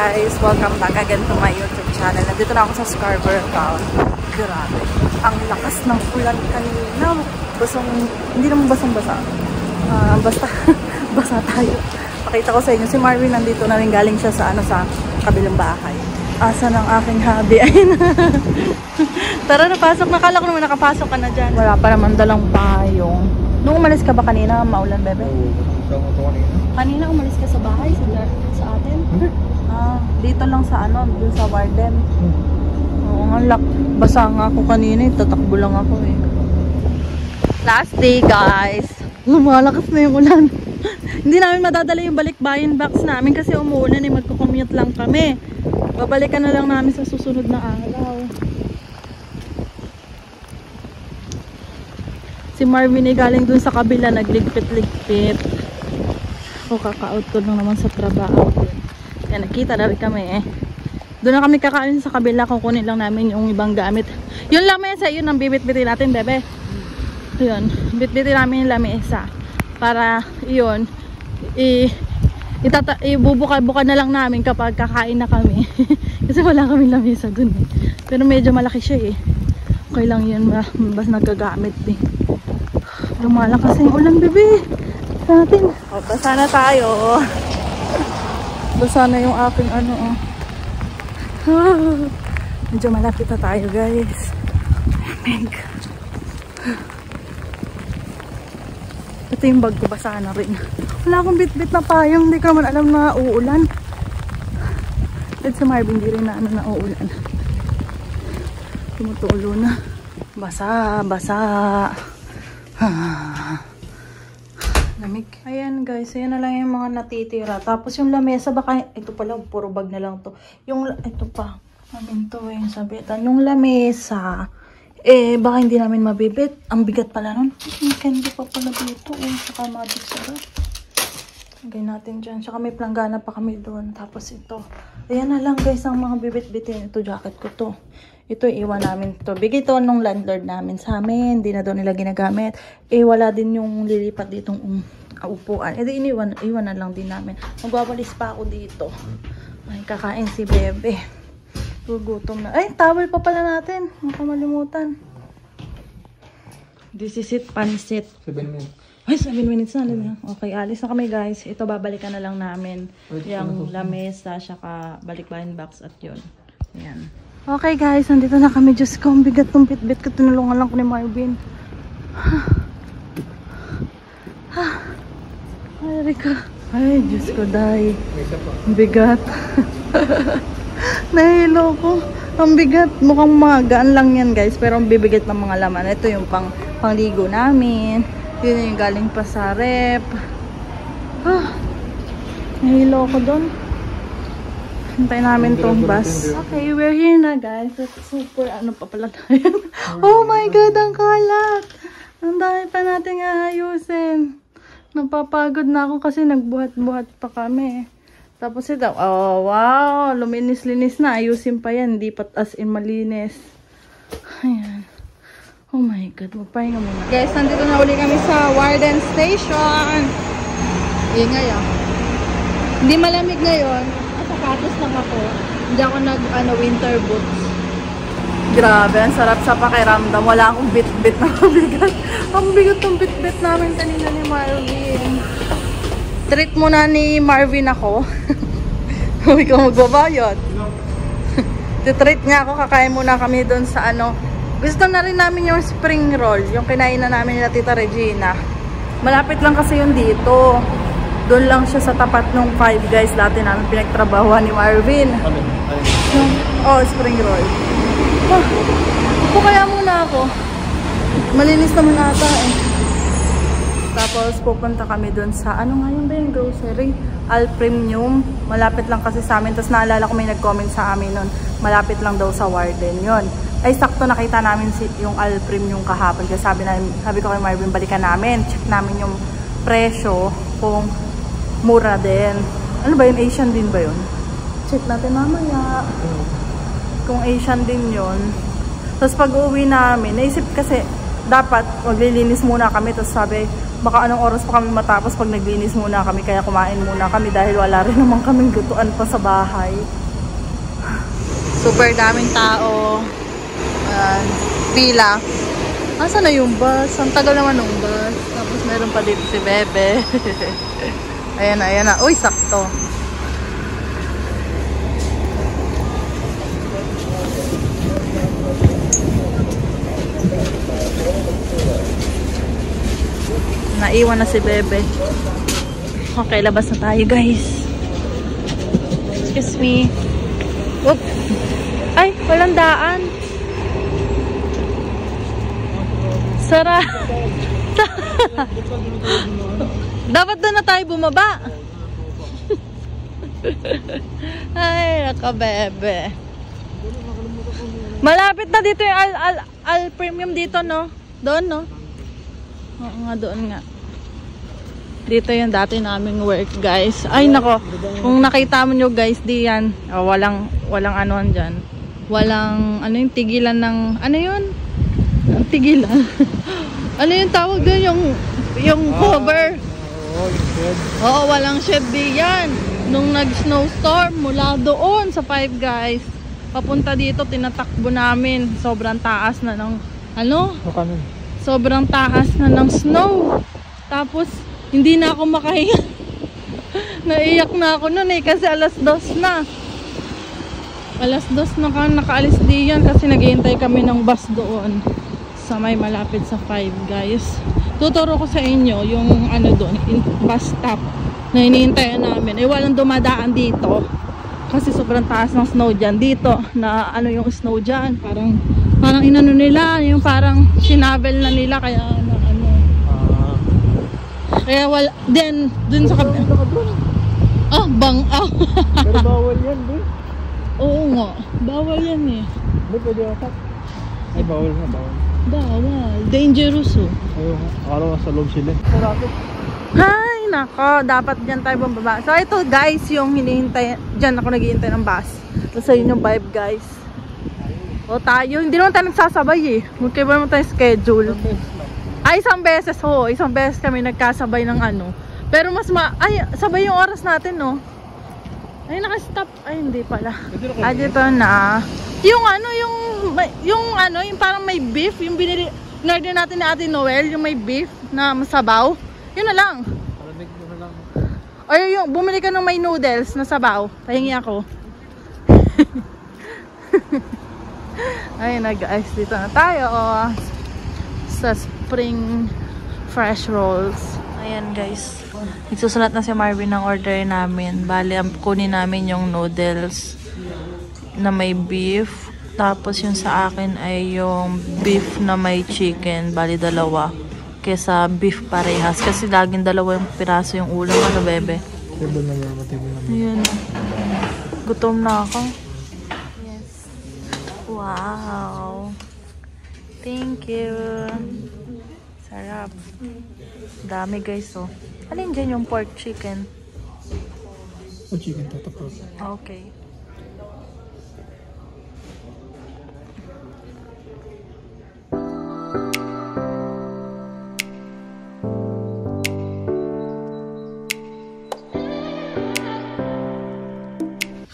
guys! Welcome back again to my YouTube channel. Nandito na ako sa Scarborough Town. Grabe. Ang lakas ng ulan kanina. Hindi naman basang-basa. Basta, basa tayo. Pakita ko sa inyo. Si Marvin nandito na rin, galing siya sa kabilang bahay. Asa ng aking hubby. Ayun. Tara, napasok. Nakala ko naman nakapasok ka na dyan. Wala pa naman dalang payong. Nung umalis ka ba kanina, maulan, bebe? Kanina umalis ka sa bahay, sa atin? Dito lang sa dun sa Warden. Oo nga, basa nga ako kanina, tatakbo lang ako eh. Last day guys. Lumalakas na yung ulan. Hindi namin madadala yung balikbayan box namin kasi umuulan eh, magko-commute lang kami. Babalikan na lang namin sa susunod na araw. Si Marvin ay galing dun sa kabila, nagligpit-ligpit. O, kaka-out ko lang naman sa trabaho. Yan, nakita na rin kami eh. Doon na kami kakain sa kabila, kukunin lang namin yung ibang gamit. Yung lamesa, yun ang bibit-bitin natin, bebe. Yun, bit-bitin namin yung lamesa. Para, yun, ibubuka-buka na lang namin kapag kakain na kami. Kasi wala kaming lamesa dun eh. Pero medyo malaki siya eh. Okay lang yun, basta nagagamit eh. Lumalakas yung ulan, bebe. Sa atin. O, basa na tayo. Basa na yung aking Medyo malapit na tayo, guys. Lamig. Ito yung bag ko, basa na rin. Wala akong bit-bit na payong. Hindi ko naman alam na uulan. At sa Marvin, hindi rin na uulan. Tumutulo na. Basa, basa. Lamig. Ayan guys, ayan na lang yung mga natitira. Tapos yung lamesa, baka ito pala, puro bag na lang to. Ito pa, namin to yung sabitan. Yung lamesa, baka hindi namin mabibit. Ang bigat pala nun. Hindi pa pala dito. Saka magic sarap. Lagay natin dyan. Saka may planggana pa kami doon. Tapos ito. Ayan na lang guys, ang mga bibit-bitin. Ito, jacket ko to. Ito, iwan namin to. Bigay to nung landlord namin sa amin. Hindi na doon nila ginagamit. Wala din yung lilipat ditong upuan. Iwan na lang din namin. Magwawalis pa ako dito. Ay, kakain si Bebe. Gugutom na. Ay, towel pa pala natin. Makamalimutan. This is it, pansit. 7 minutes. Ay, 7 minutes na. Okay, alis na kami guys. Ito, babalikan na lang namin. Yung lamesa, saka balikbayan box at yun. Ayan. Okay guys, nandito na kami. Diyos ko, ang bigat ng bit-bit ko. Tinulungan lang ko ni Marvin. Ay, Rika. Ay, Diyos ko, day. Ang bigat. Nahilo ko. Ang bigat. Mukhang magaan lang yan guys. Pero ang bibigat ng mga laman. Ito yung pangligo namin. Yun yung galing pa sa rep. Nahilo ko doon. Hintayin namin tong bus. Okay, we're here na guys. Super, pa pala tayo. Oh my God, ang kalat. Ang dami pa natin aayusin. Napapagod na ako kasi nagbuhat-buhat pa kami. Tapos ito, oh wow, luminis-linis na. Ayusin pa yan, hindi pa as in malinis. Ayan. Oh my God, magpahinga muna. Guys, nandito na uli kami sa Warden Station. Ingay ah. Hindi malamig ngayon. Sapatos lang ako. Hindi ako winter boots. Grabe, ang sarap sa pakiramdam. Wala akong bit-bit na mabigat. Ang bigat ng bit-bit namin kanina ni Marvin. Treat muna ni Marvin ako. Huwag kang magbabayad. Treat niya ako. Kakain muna kami doon sa Gusto na rin namin yung spring roll. Yung kinain na namin nila Tita Regina. Malapit lang kasi yun dito. Doon lang siya sa tapat nung 5 guys dati namin pinagtrabahuan ni Marvin. Spring roll. Upo kaya muna ako. Malinis naman ata eh. Tapos pupunta kami doon sa ngayon ba yung grocery? Al Premium. Malapit lang kasi sa amin. Tapos naalala ko may nag-comment sa amin nun. Malapit lang daw sa Warden yun. Ay sakto nakita namin yung Al Premium kahapon. Kasi sabi ko kay Marvin balikan namin. Check namin yung presyo kung mura din. Ano ba yun? Asian din ba yun? Check natin mamaya. Kung Asian din yun. Tapos pag uwi namin, naisip kasi dapat maglilinis muna kami. Tapos sabi, baka anong oras pa kami matapos pag naglinis muna kami. Kaya kumain muna kami dahil wala rin naman kaming lutuan pa sa bahay. Super daming tao. Pila. Asa na yung bus? Ang tagal naman ng bus. Tapos meron pa dito si Bebe. Ayan na, ayan na. Uy, sakto. Naiwan na si Bebe. Okay, labas na tayo guys. Excuse me. Oop. Ay, walang daan. Sara. Dapat doon na tayo bumaba. Ay, naka Bebe. Malapit na dito yung al premium dito, no? Doon, no? Oo nga, doon nga. Dito yung dati naming work, guys. Ay, nako. Kung nakita mo nyo, guys, di yan. Oh, walang anuhan dyan. Walang, ano yung tigilan ng, ano yun? Tigilan. Ano yung tawag doon? Yung cover. Oo, walang shed di yan. Nung nag-snowstorm, mula doon sa Five Guys, papunta dito, tinatakbo namin. Sobrang taas na ng, ano? Sobrang taas na ng snow. Tapos, hindi na ako makahinga. Naiyak na ako nun eh, kasi alas 2 na. Alas 2 na nakaalis diyan kasi naghihintay kami ng bus doon. Sa may malapit sa Five Guys. Tuturo ko sa inyo yung ano doon, bus stop na hinihintayan namin. Eh, walang dumadaan dito. Kasi sobrang taas ng snow dyan. Dito, na ano yung snow dyan. Parang inano nila, yung parang sinavel na nila kaya na ano. Kaya wala, then dun sa kabila. Ah, bang out. Pero bawal yan, boy. Oo nga, bawal yan eh. Hindi, pwede atak. Ay, bawal na, bawal. Bawal, dangerous oh. Ayaw nga, akala ko sa loob sila. Ay, nako, dapat dyan tayo bumaba. So ito guys, yung hinihintay, dyan ako naghihintay ng bus. So sa yun yung vibe guys. O tayo, hindi naman tayo nagsasabay eh. Magkaiba naman tayo schedule. Ay, isang beses ho. Isang beses kami nagkasabay ng ano. Pero mas ay, sabay yung oras natin no. Ay, nakastop. Ay, hindi pala. Ah, dito na. Yung ano, yung parang may beef. Yung binili, in-order natin ni Ate Noel. Yung may beef na masabaw. Yun na lang. Palamig mo na lang. O yung, bumili ka ng may noodles na sabaw. Tahingi ako. Ayun na guys, dito na tayo sa Spring Fresh Rolls. Ayan guys, nagsusulat na si Marvin ng order namin. Bali, kunin namin yung noodles na may beef. Tapos yung sa akin ay yung beef na may chicken. Bali, dalawa. Kesa beef parehas. Kasi laging dalawa yung piraso yung ulam. Ano, Bebe? Table na ba? Table na ba? Ayan. Gutom na ako. Wow. Thank you. Sarap. Dami guys oh. Alin dyan yung pork chicken? O chicken tatapos. Okay.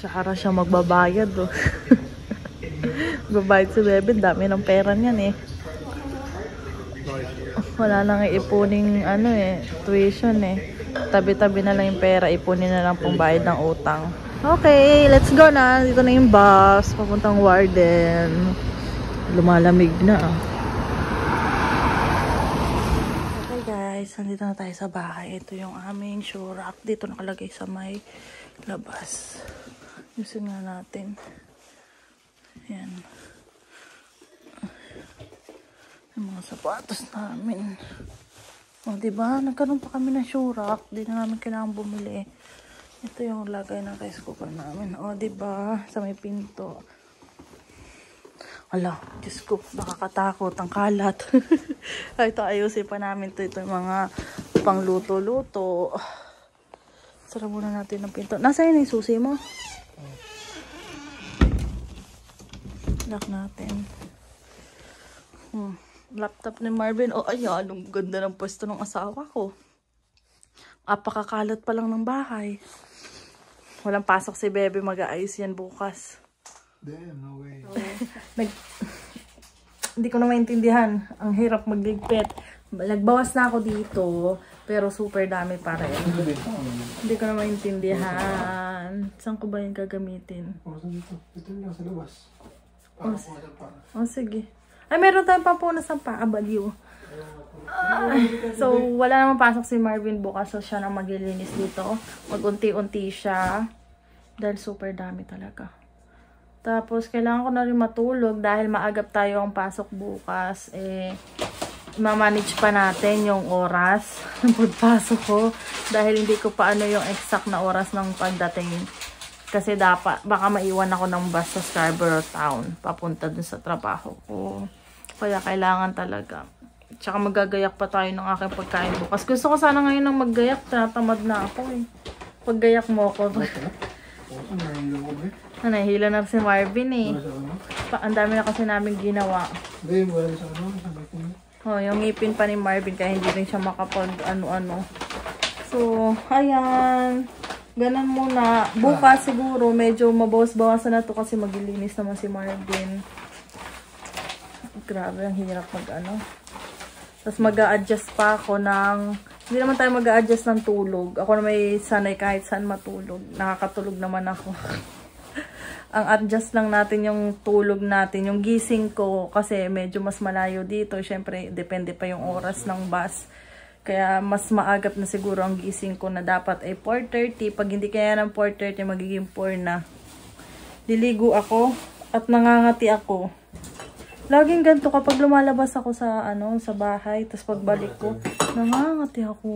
Sara siya magbabayad oh. Magbabayad si Bebe, dami ng pera niyan eh. Wala nang iipuning ano eh, tuition eh. Tabi-tabi na lang yung pera, ipunin na lang pong bayad ng utang. Okay, let's go na. Dito na yung bus, papuntang Warden. Lumalamig na ah. Okay guys, nandito na tayo sa bahay. Ito yung aming shoe rack. Dito nakalagay sa may labas. Yusin nga natin. Yan. Yung mga sapatos namin. O, diba? Nagkaroon pa kami ng shoe rack. Di na namin kailangan bumili. Ito yung lagay ng rice cooker namin. O, diba? Sa may pinto. Ala, Diyos ko. Nakakatakot. Ang kalat. Ito, ayusin pa namin ito. Ito yung mga pangluto-luto. Sara muna natin ng pinto. Nasa yun yung susi mo? Lock natin. Laptop ni Marvin. Oh, ayan. Ang ganda ng pwesto ng asawa ko. Apakakalat pa lang ng bahay. Walang pasok si Bebe. Mag-aayos yan bukas. Damn, no way. Hindi ko na maintindihan. Ang hirap magligpit. Nagbawas na ako dito. Pero super dami pa rin. Hindi ko na maintindihan. Saan ko ba yung gagamitin? Ito lang sa labas. Oh, sige. Ay, meron tayong pampunas ng paabaliw. So, wala namang pasok si Marvin bukas. So, siya na maglilinis dito. Mag-unti-unti siya. Dahil super dami talaga. Tapos, kailangan ko na rin matulog. Dahil maagap tayo ang pasok bukas. Ma-manage pa natin yung oras ng pagpasok ko. Dahil hindi ko pa ano yung exact na oras ng pagdating. Kasi dapat, baka maiwan ako ng bus sa Scarborough Town. Papunta dun sa trabaho ko. Kaya kailangan talaga. Tsaka magagayak pa tayo ng aking pagkain bukas. Gusto ko sana ngayon ng maggayak. Tinatamad na ako eh. Paggayak mo ako. Nahihila na si Marvin eh. Ang dami na kasi namin ginawa. Oh, yung ngipin pa ni Marvin kaya hindi rin siya makapag ano-ano. So, ayan. Ganun muna. Bukas siguro medyo mabawas-bawasan na to kasi maglilinis naman si Marvin. Grabe, ang hirap mag-ano. Tapos mag-a-adjust pa ako ng... Hindi naman tayo mag-a-adjust ng tulog. Ako na may sanay kahit saan matulog. Nakakatulog naman ako. Ang adjust lang natin yung tulog natin. Yung gising ko kasi medyo mas malayo dito. Siyempre, depende pa yung oras ng bus. Kaya mas maagap na siguro ang gising ko na dapat ay 4:30. Pag hindi kaya ng 4:30, magiging 4 na. Liligo ako at nangangati ako. Laging ganito kapag lumalabas ako sa sa bahay, tapos pagbalik ko, nangangati ako.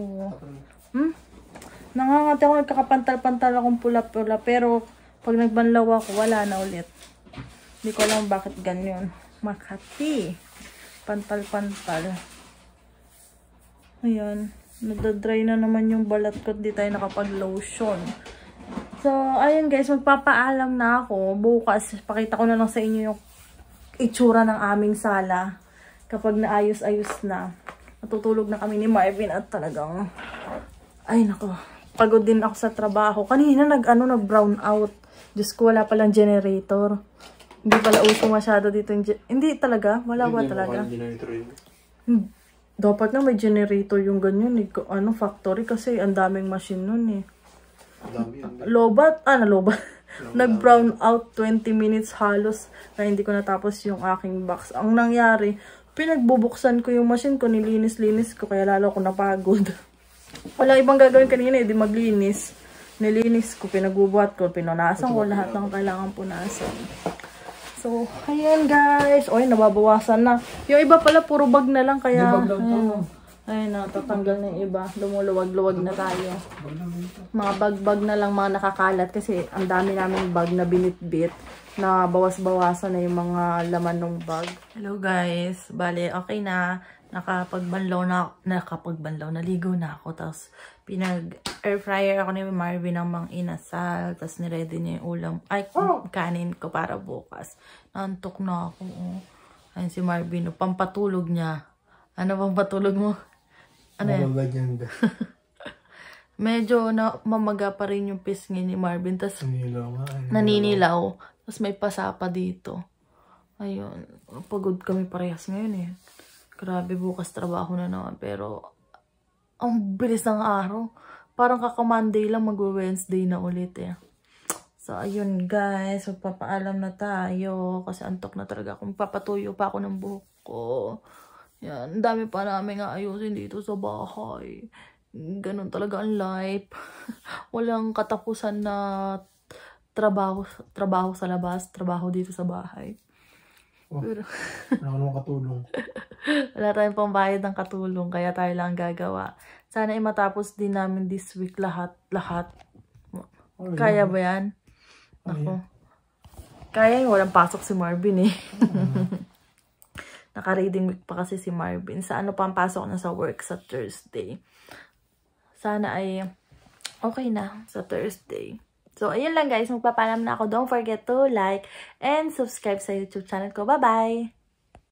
Nangangati ako, nagkakapantal-pantal akong pula-pula, pero pag nagbanlaw ako, wala na ulit. Hindi ko alam bakit ganyan. Makati. Pantal-pantal. Ayan. Nagda-dry na naman yung balat ko, di tayo nakapag-lotion. So, ayun guys, magpapaalam na ako. Bukas, pakita ko na lang sa inyo yung itsura ng aming sala kapag naayos-ayos na. Natutulog na kami ni Marvin at talagang ay nako, pagod din ako sa trabaho. Kanina nag-brown out. Diyos ko, wala palang generator. Hindi pala uso masyado dito yung hindi talaga, wala ba talaga? Dapat na may generator yung ganyan factory kasi ang daming machine nun eh. Lobat. Nag-brown out 20 minutes halos na hindi ko natapos yung aking box. Ang nangyari, pinagbubuksan ko yung machine ko, nilinis-linis ko, kaya lalo ko napagod. Wala ibang gagawin kanina, di maglinis. Nilinis ko, pinagbubuhat ko, pinunasan ko lahat ng kailangan punasan. So, ayan guys. Oy, nababawasan na. Yung iba pala, puro bag na lang, kaya... Ayun na, tatanggal na yung iba. Lumuluwag-luwag na tayo. Mga bag-bag na lang mga nakakalat kasi ang dami namin bag na binitbit na bawas-bawasan na yung mga laman ng bag. Hello guys. Bale, okay na. Nakapagbanlaw. Naligo na ako. Tapos, pinag-air fryer ako ni Marvin ng mga inasal. Tapos, niready niya yung ulam. Ay, kanin ko para bukas. Nantok na ako. Oh. Ayun si Marvin. Pampatulog niya. Ano bang patulog mo? Ano yan? Medyo mamaga pa rin yung pisngi ni Marvin. Tapos naninilaw. Tapos may pasapa dito. Ayun. Pagod kami parehas ngayon eh. Grabe, bukas trabaho na naman. Pero ang bilis ng araw. Parang kaka-Monday lang, mag-Wednesday na ulit eh. So ayun guys. Magpapaalam na tayo. Kasi antok na talaga. Kung papatuyo pa ako ng buhok ko. Yan, dami pa namin ayusin dito sa bahay. Ganun talaga ang life. Walang katapusan na trabaho sa labas, trabaho dito sa bahay. Oh, pero wala namang katulong. Wala tayong pambayad ng katulong, kaya tayo lang gagawa. Sana matapos din namin this week lahat. Kaya ba yan? Ako. Kaya yung walang pasok si Marvin eh. Naka-reading week pa kasi si Marvin. Sa pa ang pasok na sa work sa Thursday. Sana ay okay na sa Thursday. So, ayun lang guys. Magpapalam na ako. Don't forget to like and subscribe sa YouTube channel ko. Bye-bye!